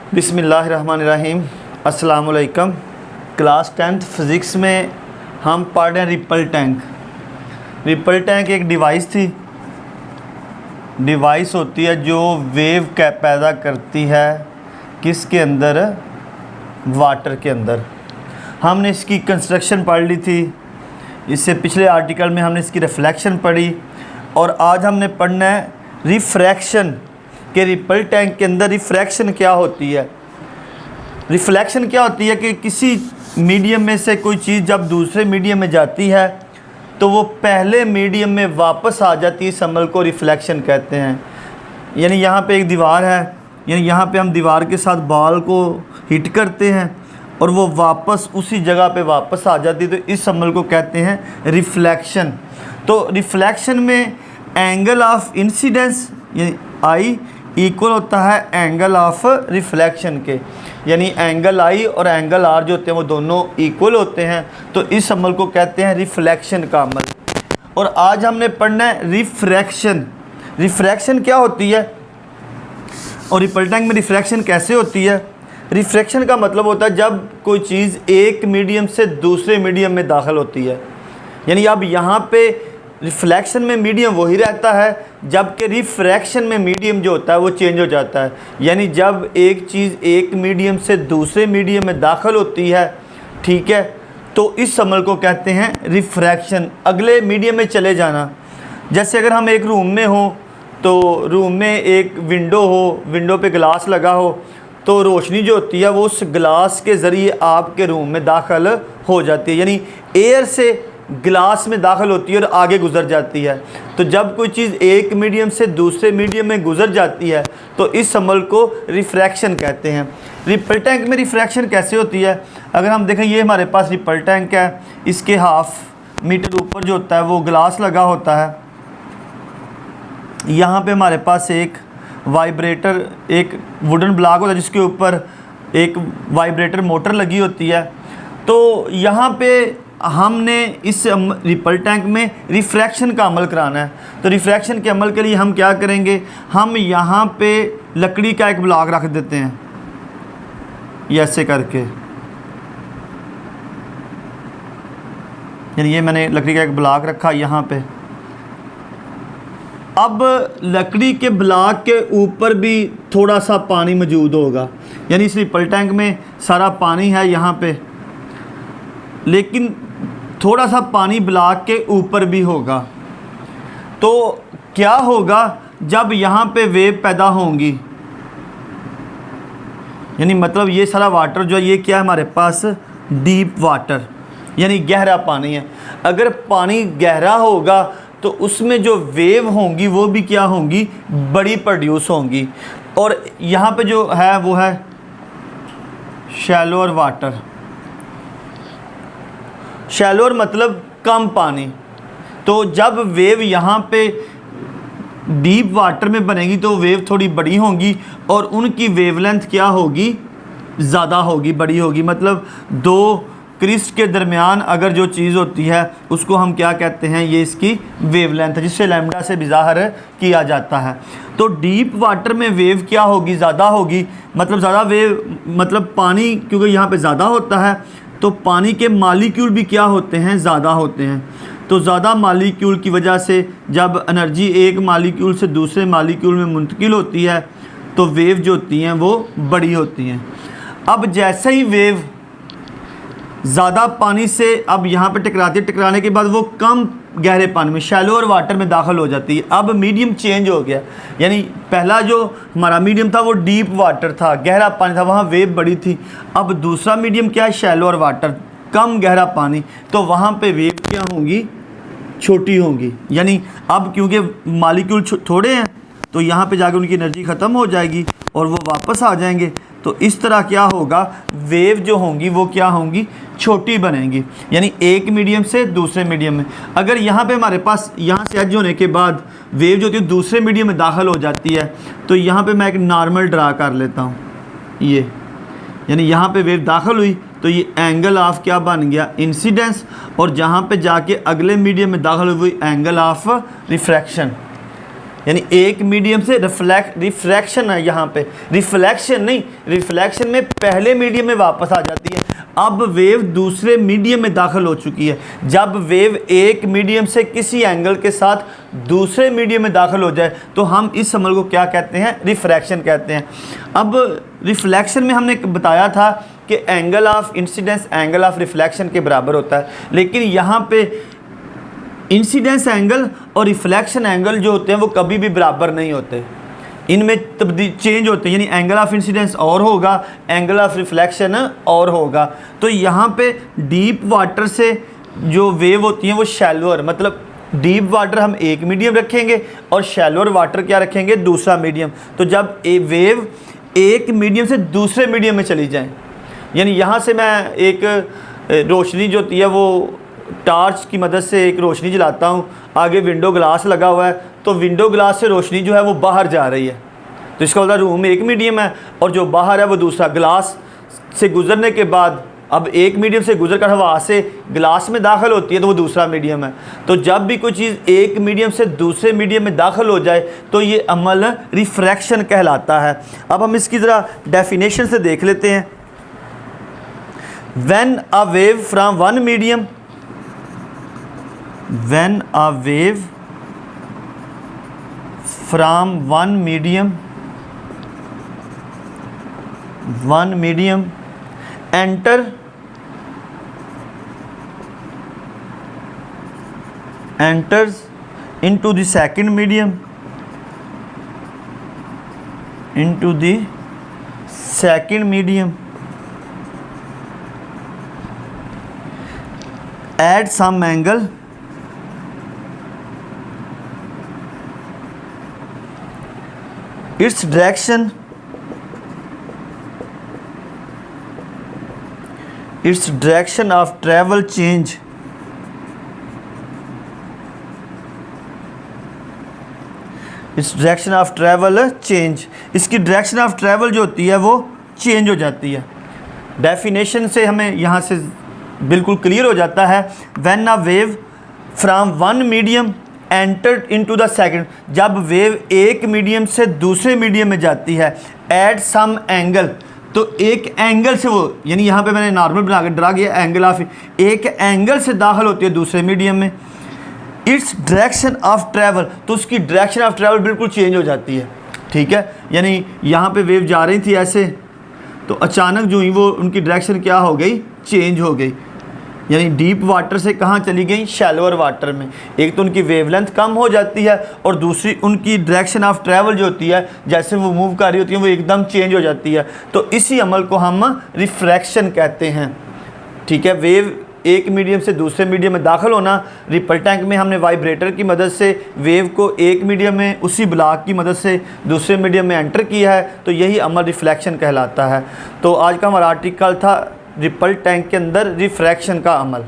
बिस्मिल्लाहिर्रहमानिर्रहीम। अस्सलाम वालेकुम। क्लास 10th फ़िज़िक्स में हम पढ़ रहे हैं रिपल टैंक। रिपल टैंक एक डिवाइस होती है जो वेव पैदा करती है किसके अंदर, वाटर के अंदर। हमने इसकी कंस्ट्रक्शन पढ़ ली थी, इससे पिछले आर्टिकल में हमने इसकी रिफ्लेक्शन पढ़ी और आज हमने पढ़ना है रिफ्रैक्शन के रिपल टैंक के अंदर रिफ्रैक्शन क्या होती है। रिफ्लेक्शन क्या होती है कि किसी मीडियम में से कोई चीज़ जब दूसरे मीडियम में जाती है तो वो पहले मीडियम में वापस आ जाती है। इस अमल को रिफ्लेक्शन कहते हैं। यानी यहाँ पे एक दीवार है, यानी यहाँ पे हम दीवार के साथ बॉल को हिट करते हैं और वो वापस उसी जगह पे वापस आ जाती है, तो इस अमल को कहते हैं रिफ्लेक्शन। तो रिफ्लेक्शन में एंगल ऑफ इंसिडेंस यानी आई इक्वल होता है एंगल ऑफ रिफ्लेक्शन के, यानी एंगल आई और एंगल आर जो होते हैं वो दोनों इक्वल होते हैं, तो इस अमल को कहते हैं रिफ्लेक्शन का अमल। और आज हमने पढ़ना है रिफ्रैक्शन। रिफ्रैक्शन क्या होती है और रिपल टैंक में रिफ्रैक्शन कैसे होती है। रिफ्रैक्शन का मतलब होता है जब कोई चीज़ एक मीडियम से दूसरे मीडियम में दाखिल होती है, यानी अब यहाँ पे रिफ्लेक्शन में मीडियम वही रहता है, जबकि रिफ्रैक्शन में मीडियम जो होता है वो चेंज हो जाता है। यानी जब एक चीज़ एक मीडियम से दूसरे मीडियम में दाखिल होती है, ठीक है, तो इस अमल को कहते हैं रिफ्रैक्शन, अगले मीडियम में चले जाना। जैसे अगर हम एक रूम में हो तो रूम में एक विंडो हो, विंडो पे ग्लास लगा हो, तो रोशनी जो होती है वो उस ग्लास के ज़रिए आपके रूम में दाखिल हो जाती है, यानी एयर से ग्लास में दाखिल होती है और आगे गुजर जाती है। तो जब कोई चीज़ एक मीडियम से दूसरे मीडियम में गुजर जाती है तो इस अमल को रिफ्रैक्शन कहते हैं। रिपल टैंक में रिफ्रैक्शन कैसे होती है, अगर हम देखें ये हमारे पास रिपल टैंक है, इसके हाफ मीटर ऊपर जो होता है वो ग्लास लगा होता है। यहाँ पे हमारे पास एक वाइब्रेटर, एक वुडन ब्लॉक होता है जिसके ऊपर एक वाइब्रेटर मोटर लगी होती है। तो यहाँ पे हमने इस रिपल टैंक में रिफ्रैक्शन का अमल कराना है। तो रिफ्रैक्शन के अमल के लिए हम क्या करेंगे, हम यहाँ पे लकड़ी का एक ब्लॉक रख देते हैं, ये ऐसे करके, यानी ये मैंने लकड़ी का एक ब्लॉक रखा यहाँ पे। अब लकड़ी के ब्लॉक के ऊपर भी थोड़ा सा पानी मौजूद होगा, यानी इस रिपल टैंक में सारा पानी है यहाँ पे, लेकिन थोड़ा सा पानी ब्लॉक के ऊपर भी होगा। तो क्या होगा जब यहाँ पे वेव पैदा होंगी, यानी मतलब ये सारा वाटर जो है ये क्या है हमारे पास, डीप वाटर, यानी गहरा पानी है। अगर पानी गहरा होगा तो उसमें जो वेव होंगी वो भी क्या होंगी, बड़ी प्रोड्यूस होंगी। और यहाँ पे जो है वो है शैलोअर वाटर। शैलोअर मतलब कम पानी। तो जब वेव यहाँ पे डीप वाटर में बनेगी तो वेव थोड़ी बड़ी होंगी और उनकी वेवलेंथ क्या होगी, ज़्यादा होगी, बड़ी होगी। मतलब दो क्रिस्ट के दरमियान अगर जो चीज़ होती है उसको हम क्या कहते हैं, ये इसकी वेवलेंथ है, जिससे लैम्डा से भी ज़ाहिर किया जाता है। तो डीप वाटर में वेव क्या होगी, ज़्यादा होगी। मतलब ज़्यादा वेव मतलब पानी क्योंकि यहाँ पे ज़्यादा होता है तो पानी के मालिक्यूल भी क्या होते हैं, ज़्यादा होते हैं। तो ज़्यादा मालिक्यूल की वजह से जब एनर्जी एक मालिक्यूल से दूसरे मालिक्यूल में मुंतकिल होती है तो वेव जो होती हैं वो बड़ी होती हैं। अब जैसे ही वेव ज़्यादा पानी से अब यहाँ पे टकराती है, टकराने के बाद वो कम गहरे पानी में शैलोअर वाटर में दाखिल हो जाती है। अब मीडियम चेंज हो गया, यानी पहला जो हमारा मीडियम था वो डीप वाटर था, गहरा पानी था, वहाँ वेव बड़ी थी। अब दूसरा मीडियम क्या है, शैलोअर वाटर, कम गहरा पानी, तो वहाँ पे वेव क्या होंगी, छोटी होंगी। यानी अब क्योंकि मालिक्यूल थोड़े हैं तो यहाँ पे जाकर उनकी एनर्जी ख़त्म हो जाएगी और वो वापस आ जाएंगे। तो इस तरह क्या होगा, वेव जो होंगी वो क्या होंगी, छोटी बनेंगी, यानी एक मीडियम से दूसरे मीडियम में। अगर यहाँ पे हमारे पास यहाँ से एज होने के बाद वेव जो होती है दूसरे मीडियम में दाखिल हो जाती है, तो यहाँ पे मैं एक नॉर्मल ड्रा कर लेता हूँ, ये यानी यहाँ पे वेव दाखिल हुई तो ये एंगल ऑफ क्या बन गया, इंसिडेंस, और जहाँ पे जाके अगले मीडियम में दाखिल हुई एंगल ऑफ रिफ्रैक्शन। यानी एक मीडियम से रिफ्रैक्शन है यहाँ पे, रिफ्लेक्शन नहीं, रिफ्लेक्शन में पहले मीडियम में वापस आ जाती है। अब वेव दूसरे मीडियम में दाखिल हो चुकी है। जब वेव एक मीडियम से किसी एंगल के साथ दूसरे मीडियम में दाखिल हो जाए तो हम इस अमल को क्या कहते हैं, रिफ्रैक्शन कहते हैं। अब रिफ्लेक्शन में हमने बताया था कि angle of incidence angle of reflection के बराबर होता है, लेकिन यहाँ पे इंसिडेंस एंगल और रिफ्लेक्शन एंगल जो होते हैं वो कभी भी बराबर नहीं होते, इनमें तब्दील चेंज होते हैं। यानी एंगल ऑफ इंसिडेंस और होगा, एंगल ऑफ रिफ्लेक्शन और होगा। तो यहाँ पे डीप वाटर से जो वेव होती हैं वो शैलोअर, मतलब डीप वाटर हम एक मीडियम रखेंगे और शैलोअर वाटर क्या रखेंगे, दूसरा मीडियम। तो जब वेव एक मीडियम से दूसरे मीडियम में चली जाए, यानी यहाँ से मैं एक रोशनी जो होती है वो टार्च की मदद से एक रोशनी जलाता हूँ, आगे विंडो ग्लास लगा हुआ है, तो विंडो ग्लास से रोशनी जो है वो बाहर जा रही है, तो इसका मतलब रूम एक मीडियम है और जो बाहर है वो दूसरा। ग्लास से गुजरने के बाद अब एक मीडियम से गुजर कर हवा से ग्लास में दाखिल होती है तो वो दूसरा मीडियम है। तो जब भी कोई चीज़ एक मीडियम से दूसरे मीडियम में दाखिल हो जाए तो ये अमल रिफ्रैक्शन कहलाता है। अब हम इसकी ज़रा डेफिनेशन से देख लेते हैं। When a wave from one medium, when a wave from one medium enters into the second medium, at some angle, its direction of travel change, इसकी डायरेक्शन ऑफ ट्रैवल जो होती है वो चेंज हो जाती है। डेफिनेशन से हमें यहाँ से बिल्कुल क्लियर हो जाता है। When a wave from one medium entered into the second, जब वेव एक मीडियम से दूसरे मीडियम में जाती है, एट सम एंगल, तो एक एंगल से वो, यानी यहाँ पे मैंने नॉर्मल बना के ड्रा किया, एंगल ऑफ, एक एंगल से दाखिल होती है दूसरे मीडियम में। इट्स डायरेक्शन ऑफ ट्रैवल, तो उसकी डायरेक्शन ऑफ ट्रैवल बिल्कुल चेंज हो जाती है। ठीक है, यानी यहाँ पे वेव जा रही थी ऐसे, तो अचानक जो ही वो उनकी डायरेक्शन क्या हो गई, चेंज हो गई। यानी डीप वाटर से कहाँ चली गई, शैलोअर वाटर में। एक तो उनकी वेवलेंथ कम हो जाती है और दूसरी उनकी डायरेक्शन ऑफ ट्रैवल जो होती है, जैसे वो मूव कर रही होती है वो एकदम चेंज हो जाती है। तो इसी अमल को हम रिफ्रैक्शन कहते हैं। ठीक है, वेव एक मीडियम से दूसरे मीडियम में दाखिल होना। रिपल टैंक में हमने वाइब्रेटर की मदद से वेव को एक मीडियम में उसी ब्लॉक की मदद से दूसरे मीडियम में एंटर किया है, तो यही अमल रिफ्लेक्शन कहलाता है। तो आज का हमारा आर्टिकल था रिपल टैंक के अंदर रिफ्रैक्शन का अमल।